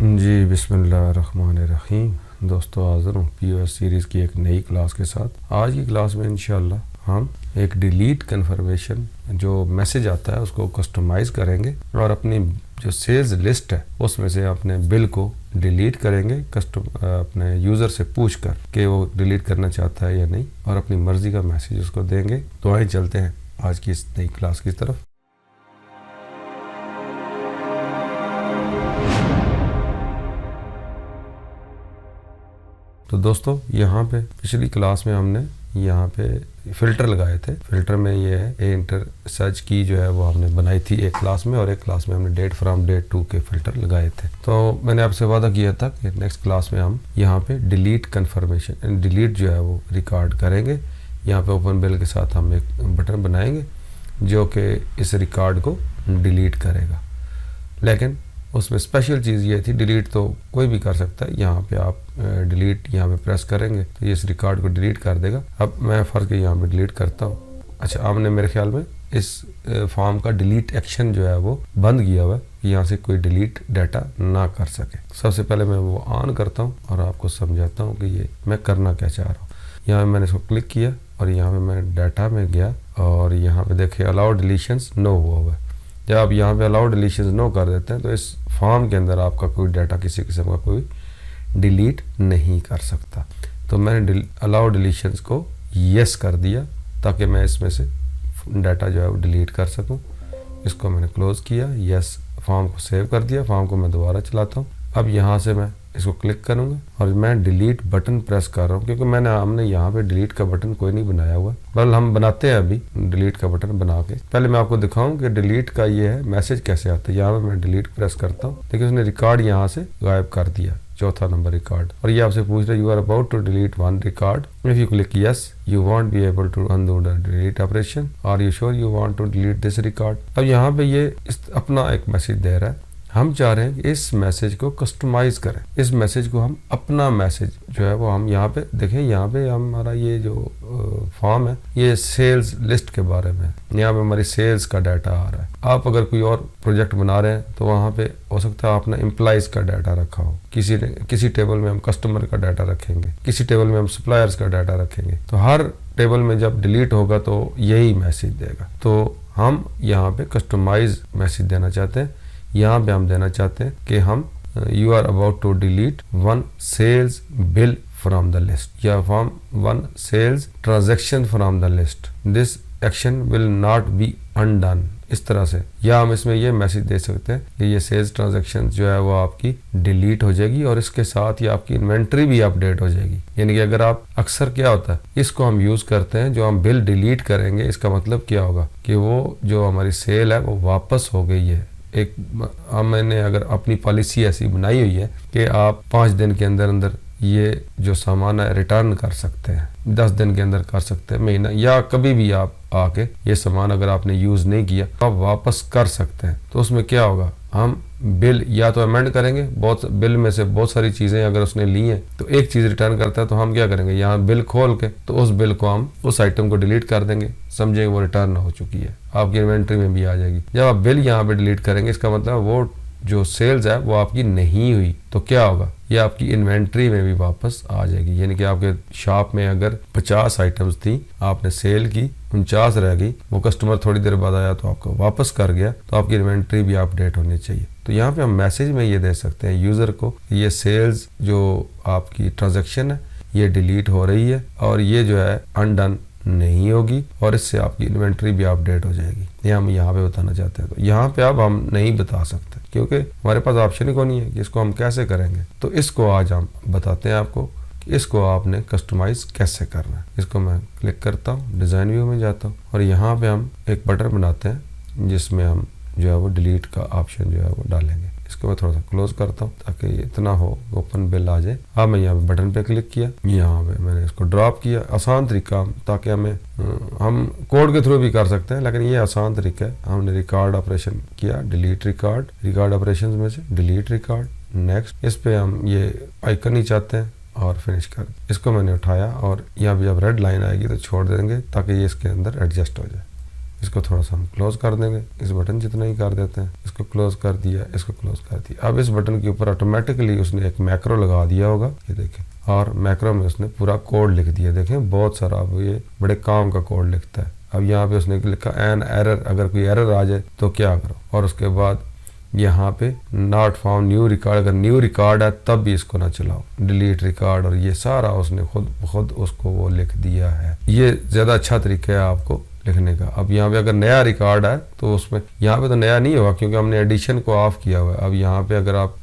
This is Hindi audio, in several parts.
जी बिस्मिल्लाहिर्रहमानिर्रहीम। दोस्तों हाज़िर हूँ पीओएस सीरीज़ की एक नई क्लास के साथ। आज की क्लास में इंशाल्लाह हम एक डिलीट कन्फर्मेशन जो मैसेज आता है उसको कस्टमाइज़ करेंगे और अपनी जो सेल्स लिस्ट है उसमें से अपने बिल को डिलीट करेंगे अपने यूज़र से पूछ कर कि वो डिलीट करना चाहता है या नहीं, और अपनी मर्ज़ी का मैसेज उसको देंगे। तो आइए चलते हैं आज की इस नई क्लास की तरफ। तो दोस्तों यहाँ पे पिछली क्लास में हमने यहाँ पे फ़िल्टर लगाए थे। फ़िल्टर में ये है इंटर सर्च की जो है वो हमने बनाई थी एक क्लास में, और एक क्लास में हमने डेट फ्रॉम डेट टू के फ़िल्टर लगाए थे। तो मैंने आपसे वादा किया था कि नेक्स्ट क्लास में हम यहाँ पे डिलीट कन्फर्मेशन डिलीट जो है वो रिकॉर्ड करेंगे। यहाँ पे ओपन बिल के साथ हम एक बटन बनाएंगे जो कि इस रिकॉर्ड को डिलीट करेगा। लेकिन उसमें स्पेशल चीज़ ये थी, डिलीट तो कोई भी कर सकता है। यहाँ पे आप डिलीट यहाँ पे प्रेस करेंगे तो ये इस रिकॉर्ड को डिलीट कर देगा। अब मैं फ़र्क यहाँ पे डिलीट करता हूँ। अच्छा, आपने मेरे ख्याल में इस फॉर्म का डिलीट एक्शन जो है वो बंद किया हुआ है, यहाँ से कोई डिलीट डाटा ना कर सके। सबसे पहले मैं वो ऑन करता हूँ और आपको समझाता हूँ कि ये मैं करना क्या चाह रहा हूँ। यहाँ मैंने इसको क्लिक किया और यहाँ पे मैं डाटा में गया और यहाँ पे देखिए अलाउ डिलीशंस नो हुआ है। जब आप यहाँ पे अलाउ डिलीशंस नो कर देते हैं तो इस फॉर्म के अंदर आपका कोई डाटा किसी किस्म का कोई डिलीट नहीं कर सकता। तो मैंने अलाउ डिलीशंस को यस कर दिया ताकि मैं इसमें से डाटा जो है वो डिलीट कर सकूं। इसको मैंने क्लोज़ किया, यस, फॉर्म को सेव कर दिया। फॉर्म को मैं दोबारा चलाता हूँ। अब यहाँ से मैं इसको क्लिक करूँगा और मैं डिलीट बटन प्रेस कर रहा हूँ क्योंकि हमने यहाँ पे डिलीट का बटन कोई नहीं बनाया हुआ, बल्कि हम बनाते हैं अभी डिलीट का बटन बना के। पहले मैं आपको दिखाऊं कि डिलीट का ये है मैसेज कैसे आता है। यहाँ पे मैं डिलीट प्रेस करता हूँ, देखिए उसने रिकॉर्ड यहाँ से गायब कर दिया, चौथा नंबर रिकॉर्ड। और ये आपसे पूछ रहा है you are about to delete one record, if you click yes you won't be able to undo the delete operation, are you sure you want to delete this record. अब यहाँ पे ये अपना एक मैसेज दे रहा है। हम चाह रहे हैं कि इस मैसेज को कस्टमाइज करें। इस मैसेज को हम अपना मैसेज जो है वो हम यहाँ पे देखें, यहाँ पे हमारा ये जो फॉर्म है ये सेल्स लिस्ट के बारे में, यहाँ पे हमारी सेल्स का डाटा आ रहा है। आप अगर कोई और प्रोजेक्ट बना रहे हैं तो वहाँ पे हो सकता है आपने एम्प्लॉइज का डाटा रखा हो, किसी टेबल में हम कस्टमर का डाटा रखेंगे, किसी टेबल में हम सप्लायर्स का डाटा रखेंगे। तो हर टेबल में जब डिलीट होगा तो यही मैसेज देगा। तो हम यहाँ पे कस्टमाइज मैसेज देना चाहते हैं। यहाँ पे हम देना चाहते हैं कि हम you are about to delete one sales bill from the list या from one sales transaction from the list, this action will not be undone. इस तरह से, या हम इसमें ये मैसेज दे सकते हैं कि ये सेल्स ट्रांजैक्शन जो है वो आपकी डिलीट हो जाएगी और इसके साथ ही आपकी इन्वेंट्री भी अपडेट हो जाएगी। यानी कि अगर आप अक्सर क्या होता है इसको हम यूज करते हैं, जो हम बिल डिलीट करेंगे इसका मतलब क्या होगा कि वो जो हमारी सेल है वो वापस हो गई है। एक मैंने अगर अपनी पॉलिसी ऐसी बनाई हुई है कि आप 5 दिन के अंदर अंदर ये जो सामान है रिटर्न कर सकते हैं, 10 दिन के अंदर कर सकते हैं, महीना, या कभी भी आप आके ये सामान अगर आपने यूज़ नहीं किया आप वापस कर सकते हैं। तो उसमें क्या होगा, हम बिल या तो अमेंड करेंगे, बहुत बिल में से बहुत सारी चीज़ें अगर उसने ली हैं तो एक चीज़ रिटर्न करता है तो हम क्या करेंगे, यहाँ बिल खोल के तो उस बिल को हम उस आइटम को डिलीट कर देंगे, समझेंगे वो रिटर्न हो चुकी है, आपकी इन्वेंट्री में भी आ जाएगी। जब आप बिल यहाँ पे डिलीट करेंगे इसका मतलब वो जो सेल्स है वो आपकी नहीं हुई, तो क्या होगा, ये आपकी इन्वेंट्री में भी वापस आ जाएगी। यानी कि आपके शॉप में अगर 50 आइटम्स थी, आपने सेल की 49 रह गई, वो कस्टमर थोड़ी देर बाद आया तो आपको वापस कर गया, तो आपकी इन्वेंट्री भी अपडेट होनी चाहिए। तो यहाँ पे हम मैसेज में ये दे सकते हैं यूज़र को, ये सेल्स जो आपकी ट्रांजैक्शन है ये डिलीट हो रही है और ये जो है अनडन नहीं होगी और इससे आपकी इन्वेंट्री भी अपडेट हो जाएगी। ये हम यहाँ पे बताना चाहते हैं। तो यहाँ पे अब हम नहीं बता सकते क्योंकि हमारे पास ऑप्शन ही कोई नहीं है कि इसको हम कैसे करेंगे। तो इसको आज हम बताते हैं आपको कि इसको आपने कस्टमाइज कैसे करना है। इसको मैं क्लिक करता हूँ, डिज़ाइन व्यू में जाता हूँ और यहाँ पे हम एक बटन बनाते हैं जिसमें हम जो है वो डिलीट का ऑप्शन जो है वो डालेंगे। इसको मैं थोड़ा सा क्लोज करता हूँ ताकि इतना हो ओपन बिल आ जाए। अब मैं यहाँ पे बटन पे क्लिक किया, यहाँ पे मैंने इसको ड्रॉप किया। आसान तरीका, ताकि हम कोड के थ्रू भी कर सकते हैं लेकिन ये आसान तरीका है। हमने रिकॉर्ड ऑपरेशन किया, डिलीट रिकॉर्ड ऑपरेशन में से डिलीट रिकॉर्ड, नेक्स्ट। इस पे हम ये आइकन ही चाहते हैं और फिनिश कर, इसको मैंने उठाया और यहाँ पे जब रेड लाइन आएगी तो छोड़ देंगे ताकि ये इसके अंदर एडजस्ट हो जाए। इसको थोड़ा सा हम क्लोज कर देंगे, इस बटन जितना ही कर देते हैं, इसको क्लोज कर दिया, इसको क्लोज कर दिया। अब इस बटन के ऊपर ऑटोमेटिकली उसने एक मैक्रो लगा दिया होगा, ये देखें, और मैक्रो में उसने पूरा कोड लिख दिया। देखें बहुत सारा, अब ये बड़े काम का कोड लिखता है। अब यहाँ पे उसने लिखा एन एरर, अगर कोई एरर आ जाए तो क्या करो, और उसके बाद यहाँ पे नॉट फाउंड न्यू रिकॉर्ड, अगर न्यू रिकॉर्ड है तब भी इसको ना चलाओ, डिलीट रिकॉर्ड, और ये सारा उसने खुद उसको वो लिख दिया है। ये ज्यादा अच्छा तरीका है आपको लिखने का। अब यहाँ पे अगर नया रिकॉर्ड है तो उसमें यहाँ पे तो नया नहीं होगा क्योंकि हमने एडिशन को ऑफ किया हुआ है। अब यहाँ पे अगर आप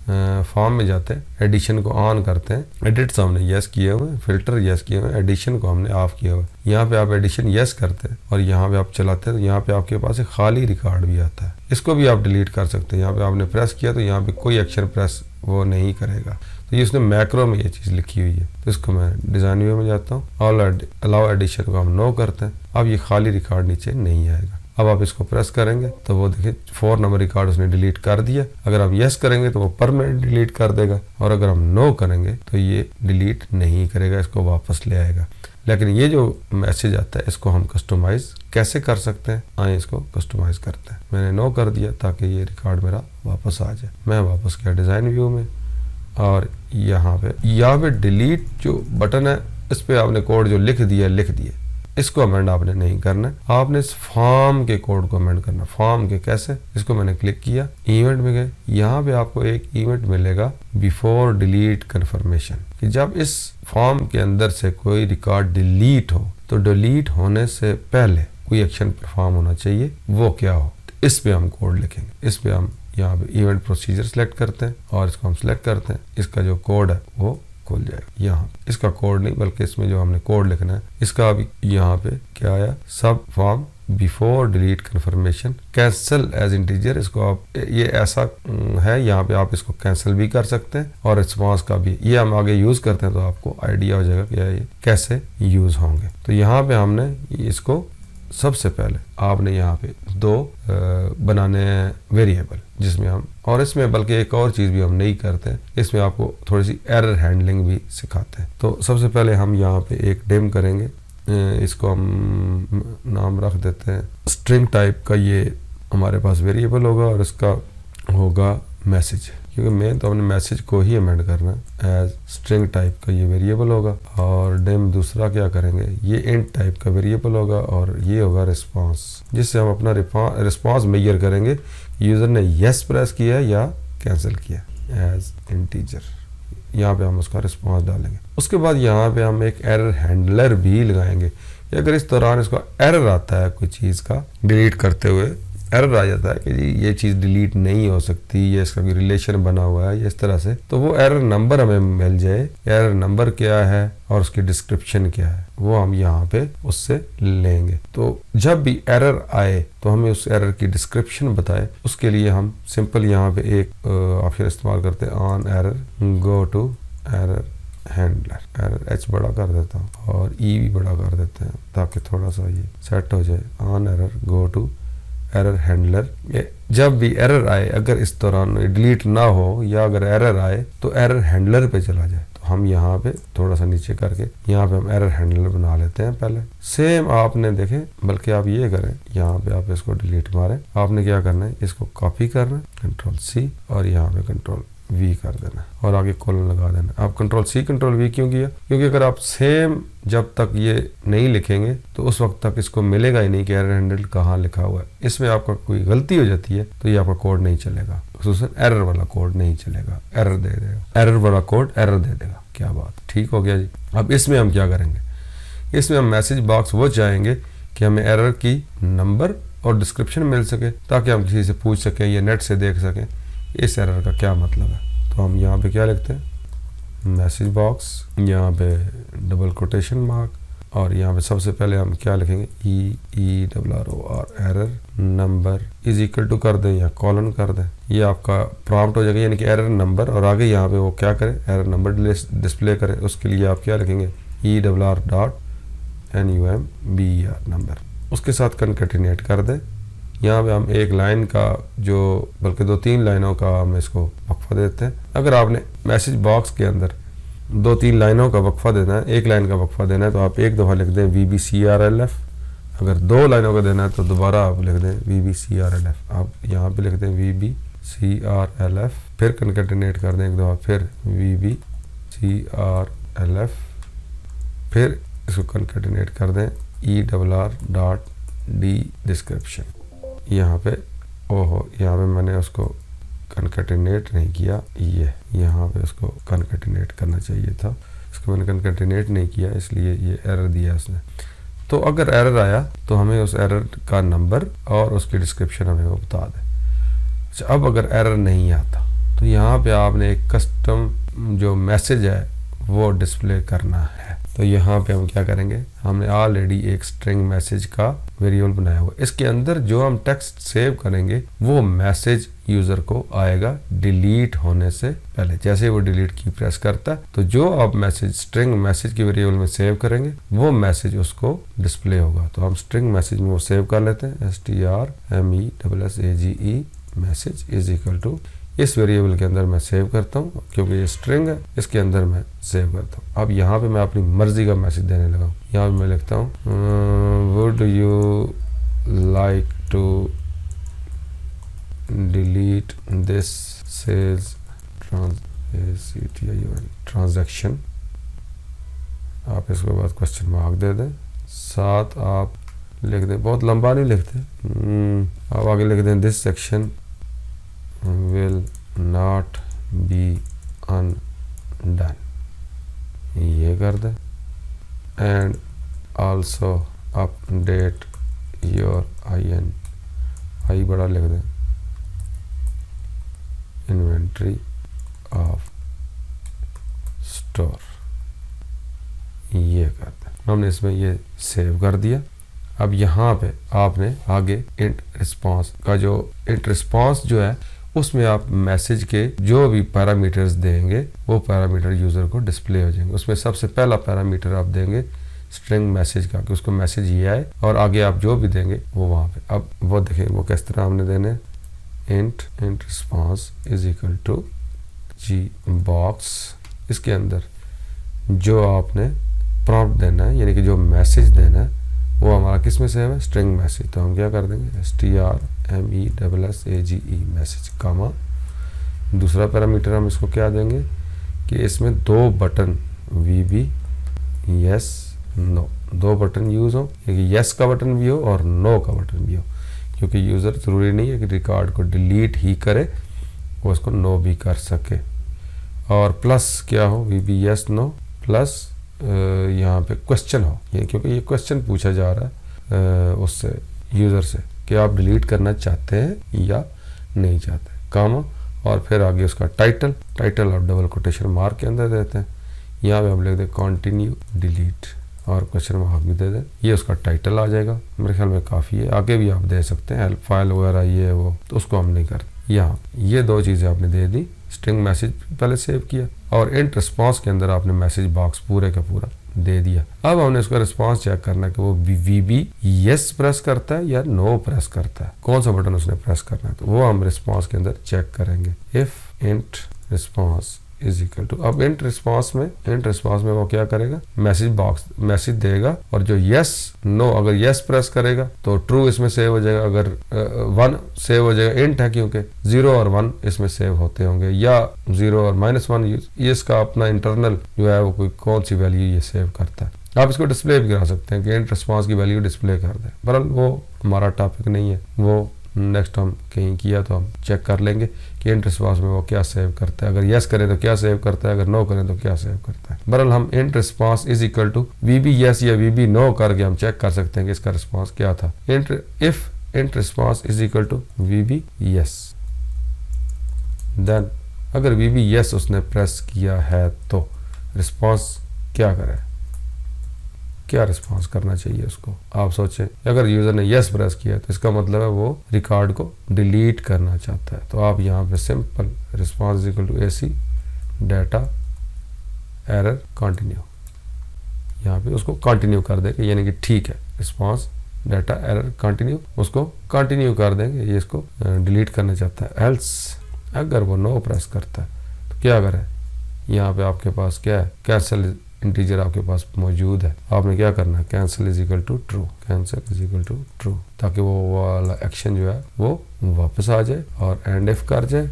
फॉर्म में जाते हैं, एडिशन को ऑन करते हैं, एडिट्स हमने यस किए हुए हैं, फिल्टर यस किए हुए हैं, एडिशन को हमने ऑफ किया हुआ है। यहाँ पे आप एडिशन यस करते हैं और यहाँ पे आप चलाते हैं तो यहाँ पे आपके पास एक खाली रिकॉर्ड भी आता है, इसको भी आप डिलीट कर सकते हैं। यहाँ पे आपने प्रेस किया तो यहाँ पे कोई एक्शन प्रेस वो नहीं करेगा। तो ये उसने मैक्रो में ये चीज़ लिखी हुई है। तो इसको मैं डिज़ाइन व्यू में जाता हूँ, ऑल अलाउ एडिशन को हम नो करते हैं। अब ये खाली रिकॉर्ड नीचे नहीं आएगा। अब आप इसको प्रेस करेंगे तो वो देखिए 4 नंबर रिकॉर्ड उसने डिलीट कर दिया। अगर आप यस करेंगे तो वो परमानेंट डिलीट कर देगा, और अगर हम नो करेंगे तो ये डिलीट नहीं करेगा, इसको वापस ले आएगा। लेकिन ये जो मैसेज आता है इसको हम कस्टमाइज कैसे कर सकते हैं, आए इसको कस्टमाइज करते हैं। मैंने नो कर दिया ताकि ये रिकॉर्ड मेरा वापस आ जाए। मैं वापस गया डिज़ाइन व्यू में, और यहाँ पे डिलीट जो बटन है इस पे आपने कोड जो लिख दिया, इसको अमेंड आपने नहीं करना, आपने इस फॉर्म के कोड को अमेंड करना। फॉर्म के कैसे, इसको मैंने क्लिक किया, इवेंट में गए, यहाँ पे आपको एक इवेंट मिलेगा बिफोर डिलीट कन्फर्मेशन, कि जब इस फॉर्म के अंदर से कोई रिकॉर्ड डिलीट हो तो डिलीट होने से पहले कोई एक्शन परफॉर्म होना चाहिए, वो क्या हो, तो इस पे हम कोड लिखेंगे। इस पे हम यहाँ पे इवेंट प्रोसीजर सेलेक्ट करते हैं और इसको हम सेलेक्ट करते हैं, इसका जो कोड है वो खुल जाएगा। यहाँ इसका कोड नहीं बल्कि इसमें जो हमने कोड लिखना है इसका अभी यहाँ पे क्या आया, sub form before delete confirmation cancel as integer. इसको आप ये ऐसा है, यहाँ पे आप इसको कैंसिल भी कर सकते हैं और रिस्पॉन्स का भी, ये हम आगे यूज करते हैं तो आपको आइडिया हो जाएगा कि ये कैसे यूज होंगे। तो यहाँ पे हमने इसको सबसे पहले आपने यहाँ पे 2 बनाने हैं वेरिएबल, जिसमें हम, और इसमें बल्कि एक और चीज़ भी हम नहीं करते हैं, इसमें आपको थोड़ी सी एरर हैंडलिंग भी सिखाते हैं। तो सबसे पहले हम यहाँ पे एक डिम करेंगे, इसको हम नाम रख देते हैं स्ट्रिंग टाइप का, ये हमारे पास वेरिएबल होगा और इसका होगा मैसेज, क्योंकि मेन तो हमने मैसेज को ही अमेंड करना है। एज स्ट्रिंग टाइप का ये वेरिएबल होगा, और डिम दूसरा क्या करेंगे, ये इंट टाइप का वेरिएबल होगा, और ये होगा रिस्पांस, जिससे हम अपना रिस्पांस मेजर करेंगे यूजर ने यस प्रेस किया या कैंसिल किया। एज इंटीजर यहाँ पे हम उसका रिस्पांस डालेंगे। उसके बाद यहाँ पे हम एक एरर हैंडलर भी लगाएंगे, अगर इस दौरान इसका एरर आता है कोई चीज़ का डिलीट करते हुए, एरर आ जाता है कि जी ये चीज़ डिलीट नहीं हो सकती, ये इसका कोई रिलेशन बना हुआ है इस तरह से, तो वो एरर नंबर हमें मिल जाए, एरर नंबर क्या है और उसकी डिस्क्रिप्शन क्या है, वो हम यहाँ पे उससे लेंगे। तो जब भी एरर आए तो हमें उस एरर की डिस्क्रिप्शन बताए, उसके लिए हम सिंपल यहाँ पे एक ऑप्शन इस्तेमाल करते हैं, on error go to error handler. Error H बड़ा कर देता हूँ और ई भी बड़ा कर देते हैं ताकि थोड़ा सा ये सेट हो जाए। On error go to error handler. जब भी एरर आए, अगर इस दौरान डिलीट ना हो या अगर एरर आए तो एरर हैंडलर पे चला जाए। तो हम यहाँ पे थोड़ा सा नीचे करके यहाँ पे हम एरर हैंडलर बना लेते हैं पहले। सेम आपने देखें, बल्कि आप ये करें, यहाँ पे आप इसको डिलीट मारें, आपने क्या करना है, इसको कॉपी करना है, कंट्रोल सी और यहाँ पे कंट्रोल वी कर देना और आगे कॉलन लगा देना। आप कंट्रोल सी कंट्रोल वी क्यों किया, क्योंकि अगर आप सेम जब तक ये नहीं लिखेंगे तो उस वक्त तक इसको मिलेगा ही नहीं कि एरर हैंडल कहाँ लिखा हुआ है। इसमें आपका कोई गलती हो जाती है तो ये आपका कोड नहीं चलेगा, खुसूसन एरर वाला कोड नहीं चलेगा, एरर दे देगा, एरर वाला कोड एरर दे देगा। क्या बात, ठीक हो गया जी। अब इसमें हम क्या करेंगे, इसमें हम मैसेज बॉक्स वो चाहेंगे कि हमें एरर की नंबर और डिस्क्रिप्शन मिल सके ताकि हम किसी से पूछ सकें या नेट से देख सकें इस एरर का क्या मतलब है। तो हम यहाँ पे क्या लिखते हैं, मैसेज बॉक्स, यहाँ पे डबल कोटेशन मार्क और यहाँ पे सबसे पहले हम क्या लिखेंगे, ERROR error number is equal to कर दें या कॉलन कर दें, ये आपका प्रॉम्प्ट हो जाएगा, यानी कि एरर नंबर, और आगे यहाँ पे वो क्या करे, एरर नंबर डिस्प्ले करे। उसके लिए आप क्या लिखेंगे, ERR.NUMBER नंबर, उसके साथ कनकैटिनेट कर दें। यहाँ पे हम एक लाइन का जो, बल्कि 2-3 लाइनों का हम इसको वक्फा देते हैं। अगर आपने मैसेज बॉक्स के अंदर 2-3 लाइनों का वक्फा देना है, एक लाइन का वक्फा देना है, तो आप एक दफ़ा लिख दें VBCRLF। अगर 2 लाइनों का देना है तो दोबारा आप लिख दें VBCRLF। आप यहाँ पे लिख दें VBCRLF, फिर कनकैटिनेट कर दें एक दफ़ा, फिर VBCRLF, फिर इसको कनकैटिनेट कर दें ERR.D डिस्क्रिप्शन। यहाँ पे ओहो, यहाँ पे मैंने उसको कनकैटिनेट नहीं किया, ये यहाँ पे उसको कनकैटिनेट करना चाहिए था, इसको मैंने कनकैटिनेट नहीं किया इसलिए ये एरर दिया उसने। तो अगर एरर आया तो हमें उस एरर का नंबर और उसकी डिस्क्रिप्शन हमें वो बता दे। अच्छा, अब अगर एरर नहीं आता तो यहाँ पे आपने एक कस्टम जो मैसेज है वो डिस्प्ले करना है। तो यहाँ पे हम क्या करेंगे, हमने ऑलरेडी एक स्ट्रिंग मैसेज का वेरिएबल बनाया हुआ, इसके अंदर जो हम टेक्स्ट सेव करेंगे वो मैसेज यूजर को आएगा डिलीट होने से पहले। जैसे वो डिलीट की प्रेस करता है तो जो आप मैसेज स्ट्रिंग मैसेज के वेरिएबल में सेव करेंगे वो मैसेज उसको डिस्प्ले होगा। तो हम स्ट्रिंग मैसेज में वो सेव कर लेते हैं, STRMESSAGE message is equal to, इस वेरिएबल के अंदर मैं सेव करता हूँ क्योंकि ये स्ट्रिंग है, इसके अंदर मैं सेव करता हूँ। अब यहाँ पे मैं अपनी मर्जी का मैसेज देने लगा हूँ। यहाँ पे मैं लिखता हूँ would you like to delete this sales transaction. आप इसके बाद क्वेश्चन मार्क दे दें, साथ आप लिख दें, बहुत लंबा नहीं लिखते, आप आगे लिख दें this section will not be undone, ये कर दे, and also update your I बड़ा लिख दें, inventory of store, ये कर दें। हमने इसमें ये सेव कर दिया। अब यहाँ पे आपने आगे इंट रिस्पांस का जो इंट रिस्पांस जो है उसमें आप मैसेज के जो भी पैरामीटर्स देंगे वो पैरामीटर यूज़र को डिस्प्ले हो जाएंगे। उसमें सबसे पहला पैरामीटर आप देंगे स्ट्रिंग मैसेज का कि उसको मैसेज ये आए, और आगे आप जो भी देंगे वो वहाँ पे। अब वो देखें वो किस तरह हमने देने, int response is equal to G box, इसके अंदर जो आपने प्रॉम्प्ट देना है यानी कि जो मैसेज देना है वो हमारा किस में सेव है, स्ट्रिंग मैसेज। तो हम क्या कर देंगे STRMESSAGE मैसेज कामा, दूसरा पैरामीटर हम इसको क्या देंगे कि इसमें 2 button VB yes no, 2 button use हो, यस का बटन भी हो और नो का बटन भी हो, क्योंकि यूज़र ज़रूरी नहीं है कि रिकॉर्ड को डिलीट ही करे, वो उसको नो भी कर सके। और प्लस क्या हो, VB यस नो प्लस यहाँ पे क्वेश्चन हो, ये क्योंकि ये क्वेश्चन पूछा जा रहा है उससे यूज़र से कि आप डिलीट करना चाहते हैं या नहीं चाहते, कामा, और फिर आगे उसका टाइटल आप डबल कोटेशन मार्क के अंदर देते हैं। यहाँ पे हम लिख दें कंटिन्यू डिलीट और क्वेश्चन मार्क भी दे दें, ये उसका टाइटल आ जाएगा। मेरे ख्याल में काफ़ी है, आगे भी आप दे सकते हैं हेल्प फाइल वगैरह ये वो, तो उसको हम नहीं करते। यहाँ ये 2 चीज़ें आपने दे दी, स्ट्रिंग मैसेज पहले सेव किया और इंट रिस्पांस के अंदर आपने मैसेज बॉक्स पूरे का पूरा दे दिया। अब हमने इसका रिस्पांस चेक करना है कि वो VB यस प्रेस करता है या नो प्रेस करता है, कौन सा बटन उसने प्रेस करना है, तो वो हम रिस्पांस के अंदर चेक करेंगे। If int response is equal to, अब इंट रिस्पांस में वो क्या करेगा, मैसेज बॉक्स मैसेज देगा, और जो यस नो, अगर यस प्रेस करेगा तो ट्रू इसमें सेव हो जाएगा, अगर 1 सेव हो जाएगा, इंट है क्योंकि 0 और 1 इसमें सेव होते होंगे, या 0 और -1, ये इसका अपना इंटरनल जो है वो कोई कौन सी वैल्यू ये सेव करता है। आप इसको डिस्प्ले भी करा सकते हैं कि इंट रिस्पांस की वैल्यू डिस्प्ले कर दें, बहरहाल वो हमारा टॉपिक नहीं है, वो नेक्स्ट हम कहीं किया तो हम चेक कर लेंगे कि इंट रिस्पांस में वो क्या सेव करता है, अगर यस करें तो क्या सेव करता है, अगर नो करें तो क्या सेव करता है। बहरहाल हम int response is equal to VB yes या VB नो करके हम चेक कर सकते हैं कि इसका रिस्पांस क्या था। If int response is equal to VB yes, then अगर VB यस उसने प्रेस किया है तो रिस्पांस क्या करे, क्या रिस्पांस करना चाहिए उसको। आप सोचें अगर यूज़र ने यस प्रेस किया तो इसका मतलब है वो रिकॉर्ड को डिलीट करना चाहता है। तो आप यहाँ पे simple response equal to AC data error continue, यहाँ पे उसको कंटिन्यू कर देंगे, यानी कि ठीक है रिस्पांस डाटा एरर कंटिन्यू, उसको कंटिन्यू कर देंगे, ये इसको डिलीट करना चाहता है। एल्स अगर वो नो प्रेस करता है तो क्या करें, यहाँ पे आपके पास क्या है, कैंसिल इंटीजर आपके पास मौजूद है, आपने क्या करना है, cancel is equal to true, cancel is equal to true, ताकि वो वाला एक्शन जो है वो वापस आ जाए और एंड इफ कर जाए।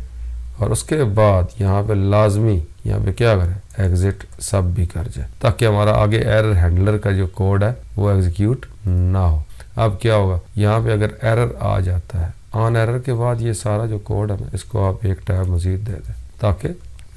और उसके बाद यहाँ पे लाजमी यहाँ पे क्या करें, एग्जिट सब भी कर जाए, ताकि हमारा आगे एरर हैंडलर का जो कोड है वो एग्जीक्यूट ना हो। अब क्या होगा, यहाँ पे अगर एरर आ जाता है, ऑन एरर के बाद ये सारा जो कोड है ना, इसको आप एक टैब मजीद दे दें ताकि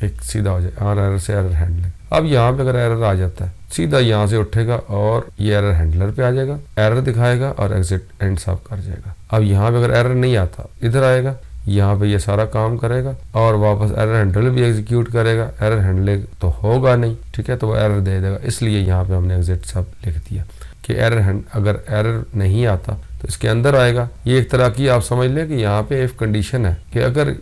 एक सीधा हो जाए, ऑन एरर से एरर हैंडलिंग। अब यहाँ पे अगर एरर आ जाता है, सीधा यहाँ से उठेगा और ये एरर हैंडलर पे आ जाएगा, एरर दिखाएगा और एग्जिट एंड सब कर जाएगा। अब यहाँ पे अगर एरर नहीं आता, इधर आएगा, यहाँ पे ये सारा काम करेगा और वापस एरर हैंडल भी एग्जीक्यूट करेगा। एरर हैंडलिंग तो होगा नहीं, ठीक है, तो वो एरर दे देगा। इसलिए यहाँ पे हमने एग्जिट सब लिख दिया कि अगर एरर नहीं आता तो इसके अंदर आएगा। ये एक तरह की आप समझ लें कि यहाँ पे इफ कंडीशन है कि अगर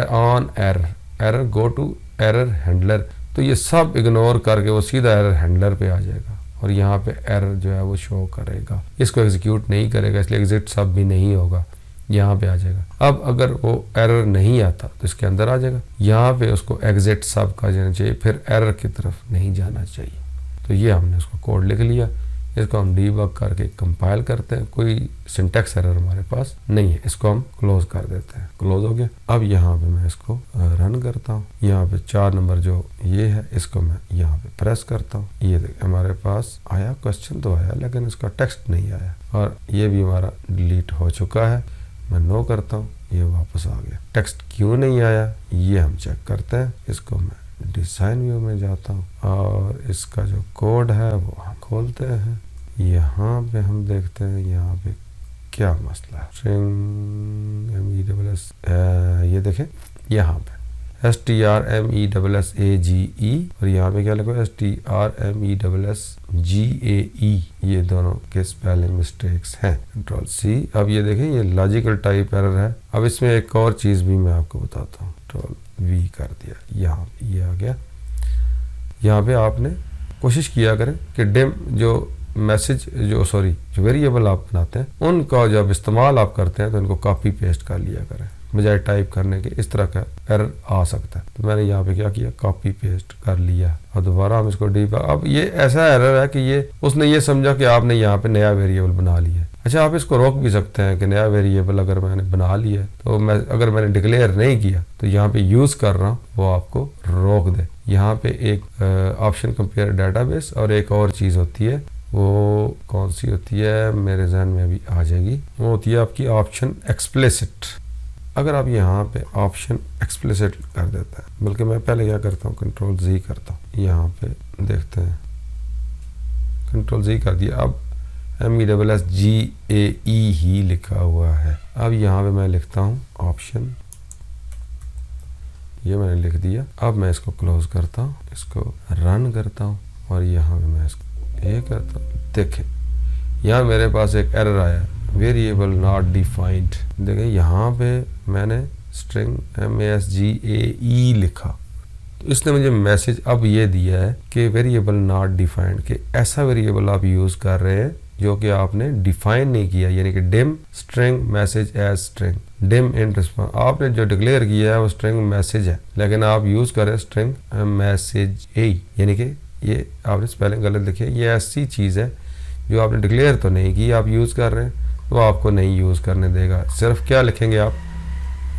on error go to error handler, तो ये सब इग्नोर करके वो सीधा एरर हैंडलर पे आ जाएगा और यहाँ पे एरर जो है वो शो करेगा, इसको एग्जीक्यूट नहीं करेगा, इसलिए एग्जिट सब भी नहीं होगा, यहाँ पे आ जाएगा। अब अगर वो एरर नहीं आता तो इसके अंदर आ जाएगा, यहाँ पे उसको एग्जिट सब का जाना चाहिए, फिर एरर की तरफ नहीं जाना चाहिए। तो ये हमने उसको कोड लिख लिया, इसको हम डीबग करके कंपाइल करते हैं, कोई सिंटैक्स एरर हमारे पास नहीं है, इसको हम क्लोज कर देते हैं, क्लोज हो गया। अब यहाँ पे मैं इसको रन करता हूँ, यहाँ पे 4 नंबर जो ये है इसको मैं यहाँ पे प्रेस करता हूँ, ये देखिए हमारे पास आया, क्वेश्चन तो आया लेकिन इसका टेक्स्ट नहीं आया और ये भी हमारा डिलीट हो चुका है। मैं नो करता हूँ, ये वापस आ गया। टेक्स्ट क्यों नहीं आया ये हम चेक करते हैं, इसको मैं डिज़ाइन व्यू में जाता हूँ और इसका जो कोड है वो हम खोलते हैं। यहाँ पे हम देखते हैं यहाँ पे क्या मसला है, स्ट्रिंग MESS, ये देखें यहाँ पे STRMESSAGE और यहाँ पे क्या लिखा है STRMESSGAE, ये दोनों के स्पेलिंग मिस्टेक्स हैं। Control C। अब ये देखें ये लॉजिकल टाइप एरर है। अब इसमें एक और चीज़ भी मैं आपको बताता हूँ, कंट्रोल V कर दिया, यहाँ ये आ गया। यहाँ पे आपने कोशिश किया करें कि डिम जो मैसेज जो वेरिएबल आप बनाते हैं उनका जब इस्तेमाल आप करते हैं तो इनको कॉपी पेस्ट कर लिया करें बजाय टाइप करने के, इस तरह का एरर आ सकता है। तो मैंने यहाँ पे क्या किया, कॉपी पेस्ट कर लिया और दोबारा हम इसको डीबग। अब ये ऐसा एरर है कि ये उसने ये समझा कि आपने यहाँ पे नया वेरिएबल बना लिया है। अच्छा, आप इसको रोक भी सकते हैं कि नया वेरिएबल अगर मैंने बना लिया है तो अगर मैंने डिक्लेयर नहीं किया तो यहाँ पे यूज कर रहा हूँ वो आपको रोक दे। यहाँ पे एक ऑप्शन कंपेयर डेटाबेस और एक और चीज़ होती है, वो कौन सी होती है मेरे जहन में अभी आ जाएगी, वो होती है आपकी ऑप्शन एक्सप्लिसिट। अगर आप यहाँ पे ऑप्शन एक्सप्लिसिट कर देता है, बल्कि मैं पहले क्या करता हूँ, कंट्रोल Z करता हूँ, यहाँ पे देखते हैं कंट्रोल Z कर दिया। अब MESSGAE ही लिखा हुआ है। अब यहाँ पे मैं लिखता हूँ ऑप्शन, ये मैंने लिख दिया। अब मैं इसको क्लोज करता हूँ, इसको रन करता हूँ और यहाँ पे मैं इसको ये करता हूँ। देखें यहाँ मेरे पास एक एरर आया, वेरिएबल नॉट डिफाइंड। देखें यहाँ पे मैंने स्ट्रिंग MASGAE लिखा तो इसने मुझे मैसेज अब ये दिया है कि वेरिएबल नॉट डिफाइंड, कि ऐसा वेरिएबल आप यूज़ कर रहे हैं जो कि आपने डिफाइन नहीं किया, यानी कि dim string message as string, dim int response. आपने जो डिक्लेयर किया है वो स्ट्रिंग मैसेज है लेकिन आप यूज़ करें स्ट्रिंग मैसेज ए, यानी कि ये आपने स्पेलिंग गलत लिखी है। ये ऐसी चीज़ है जो आपने डिक्लेयर तो नहीं की, आप यूज़ कर रहे हैं तो आपको नहीं यूज़ करने देगा। सिर्फ क्या लिखेंगे आप,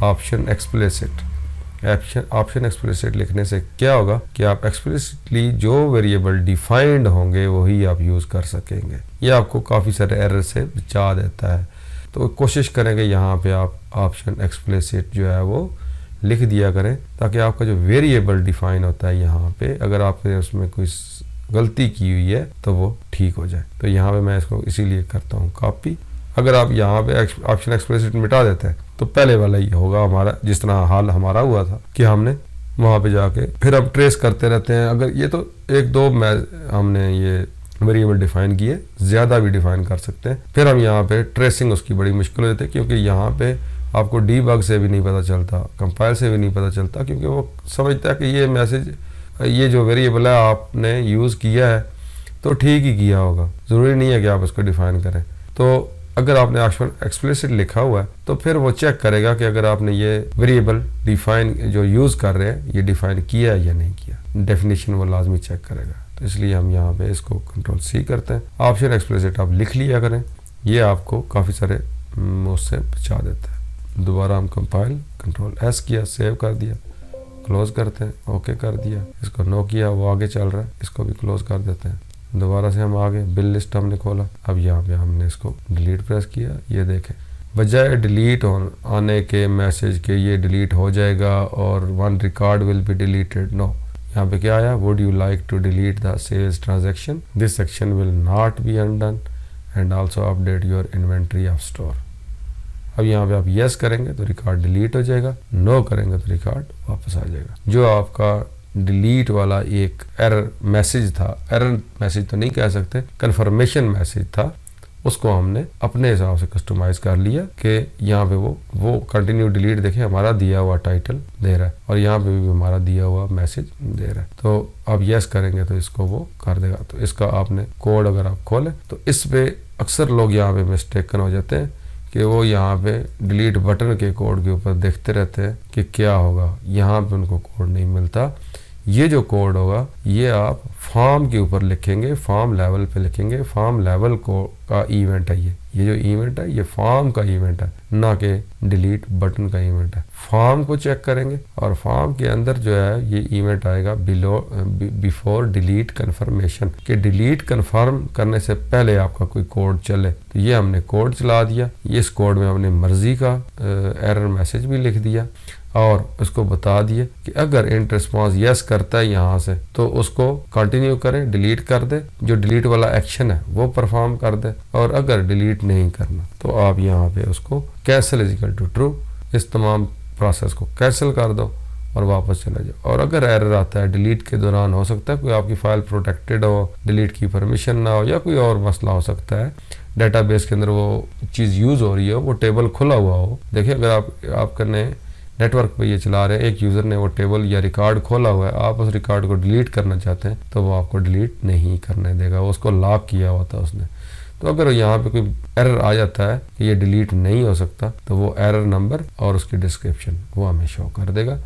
ऑप्शन एक्सप्लिसिट। ऑप्शन एक्सप्लिसिट लिखने से क्या होगा कि आप एक्सप्लिसिटली जो वेरिएबल डिफाइंड होंगे वही आप यूज़ कर सकेंगे। ये आपको काफ़ी सारे एरर से बचा देता है। तो कोशिश करेंगे यहाँ पे आप ऑप्शन एक्सप्लिसिट जो है वो लिख दिया करें ताकि आपका जो वेरिएबल डिफाइन होता है यहाँ पे अगर आपने उसमें कोई गलती की हुई है तो वो ठीक हो जाए। तो यहाँ पे मैं इसको इसीलिए करता हूँ कॉपी। अगर आप यहाँ पे ऑप्शन एक्सप्लिसिट मिटा देते हैं तो पहले वाला ही होगा हमारा, जिस तरह हाल हमारा हुआ था कि हमने वहाँ पे जाके फिर हम ट्रेस करते रहते हैं। अगर ये तो एक दो हमने ये वेरिएबल डिफाइन किए, ज़्यादा भी डिफाइन कर सकते हैं, फिर हम यहाँ पे ट्रेसिंग उसकी बड़ी मुश्किल हो जाती है क्योंकि यहाँ पे आपको डीबग से भी नहीं पता चलता, कंपाइल से भी नहीं पता चलता, क्योंकि वो समझता है कि ये मैसेज ये जो वेरिएबल है आपने यूज़ किया है तो ठीक ही किया होगा, ज़रूरी नहीं है कि आप उसको डिफाइन करें। तो अगर आपने ऑप्शन एक्सप्लिसिट लिखा हुआ है तो फिर वो चेक करेगा कि अगर आपने ये वेरिएबल डिफाइन जो यूज़ कर रहे हैं ये डिफाइन किया है या नहीं किया। डेफिनेशन वो लाजमी चेक करेगा। तो इसलिए हम यहाँ पे इसको कंट्रोल सी करते हैं। ऑप्शन एक्सप्लिसिट आप लिख लिया करें, ये आपको काफ़ी सारे उससे बचा देता है। दोबारा हम कंपाइल कंट्रोल एस किया, सेव कर दिया, क्लोज करते हैं, ओके कर दिया, इसको नो किया, वो आगे चल रहा है, इसको भी क्लोज कर देते हैं। दोबारा से हम आगे बिल लिस्ट हमने खोला, अब यहाँ पे हमने इसको डिलीट प्रेस किया, ये देखें बजाय डिलीट आने के मैसेज के ये डिलीट हो जाएगा और one record will be deleted, no, यहाँ पे क्या आया, would you like to delete the sales transaction, this section will not be undone and also update your inventory of store. अब यहाँ पे आप यस करेंगे तो रिकॉर्ड डिलीट हो जाएगा, नो करेंगे तो रिकॉर्ड वापस आ जाएगा। जो आपका डिलीट वाला एक एरर मैसेज था, एरर मैसेज तो नहीं कह सकते, कन्फर्मेशन मैसेज था, उसको हमने अपने हिसाब से कस्टमाइज कर लिया कि यहाँ पे वो कंटिन्यू डिलीट देखें हमारा दिया हुआ टाइटल दे रहा है और यहाँ पे भी हमारा दिया हुआ मैसेज दे रहा है। तो अब यस करेंगे तो इसको वो कर देगा। तो इसका आपने कोड अगर आप खोलें तो इस पे अक्सर लोग यहाँ पे मिस्टेकन हो जाते हैं कि वो यहाँ पे डिलीट बटन के कोड के ऊपर देखते रहते हैं कि क्या होगा, यहाँ पे उनको कोड नहीं मिलता। ये जो कोड होगा ये आप फॉर्म के ऊपर लिखेंगे, फॉर्म लेवल पे लिखेंगे, फॉर्म लेवल का इवेंट है ये जो इवेंट है ये फॉर्म का इवेंट है, ना कि डिलीट बटन का इवेंट है। फॉर्म को चेक करेंगे और फॉर्म के अंदर जो है ये इवेंट आएगा बिफोर डिलीट कन्फर्मेशन, कि डिलीट कन्फर्म करने से पहले आपका कोई कोड चले। तो ये हमने कोड चला दिया, इस कोड में हमने मर्जी का एरर मैसेज भी लिख दिया और उसको बता दिए कि अगर इंट रिस्पॉन्स यस करता है यहाँ से तो उसको कंटिन्यू करें, डिलीट कर दे, जो डिलीट वाला एक्शन है वो परफॉर्म कर दे, और अगर डिलीट नहीं करना तो आप यहाँ पे उसको cancel is equal to true, इस तमाम प्रोसेस को कैंसिल कर दो और वापस चले जाओ। और अगर एरर आता है डिलीट के दौरान, हो सकता है कोई आपकी फाइल प्रोटेक्टेड हो, डिलीट की परमिशन ना हो, या कोई और मसला हो सकता है, डेटाबेस के अंदर वो चीज़ यूज़ हो रही हो, वो टेबल खुला हुआ हो। देखिए अगर आपने नेटवर्क पे ये चला रहे हैं, एक यूज़र ने वो टेबल या रिकॉर्ड खोला हुआ है, आप उस रिकॉर्ड को डिलीट करना चाहते हैं तो वो आपको डिलीट नहीं करने देगा, वो उसको लॉक किया होता है उसने। तो अगर यहाँ पे कोई एरर आ जाता है कि ये डिलीट नहीं हो सकता तो वो एरर नंबर और उसकी डिस्क्रिप्शन वो हमें शो कर देगा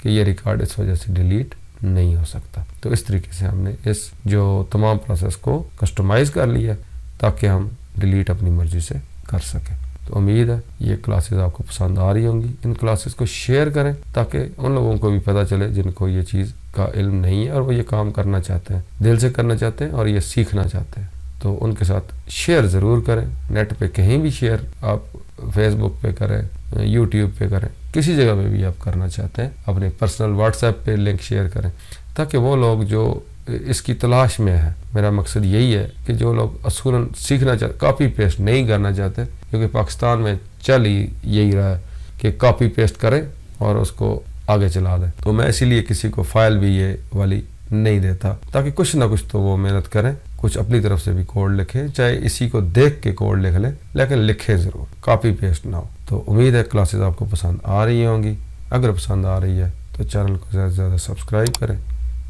कि ये रिकॉर्ड इस वजह से डिलीट नहीं हो सकता। तो इस तरीके से हमने इस जो तमाम प्रोसेस को कस्टमाइज़ कर लिया ताकि हम डिलीट अपनी मर्जी से कर सकें। तो उम्मीद है ये क्लासेस आपको पसंद आ रही होंगी। इन क्लासेस को शेयर करें ताकि उन लोगों को भी पता चले जिनको ये चीज़ का इल्म नहीं है और वो ये काम करना चाहते हैं, दिल से करना चाहते हैं और ये सीखना चाहते हैं। तो उनके साथ शेयर ज़रूर करें, नेट पे कहीं भी शेयर, आप फेसबुक पे करें, यूट्यूब पे करें, किसी जगह पे भी आप करना चाहते हैं, अपने पर्सनल व्हाट्सएप पे लिंक शेयर करें ताकि वो लोग जो इसकी तलाश में है, मेरा मकसद यही है कि जो लोग असूलन सीखना चाहते, कॉपी पेस्ट नहीं करना चाहते, क्योंकि पाकिस्तान में चल ही यही रहा है कि कॉपी पेस्ट करें और उसको आगे चला दें। तो मैं इसीलिए किसी को फाइल भी ये वाली नहीं देता ताकि कुछ ना कुछ तो वो मेहनत करें, कुछ अपनी तरफ से भी कोड लिखें, चाहे इसी को देख के कोड लिख लें, लेकिन लिखें ज़रूर, कॉपी पेस्ट ना हो। तो उम्मीद है क्लासेस आपको पसंद आ रही होंगी। अगर पसंद आ रही है तो चैनल को ज़्यादा से ज़्यादा सब्सक्राइब करें,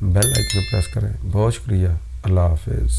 बेल आइकन प्रेस करें। बहुत शुक्रिया, अल्लाह हाफिज़।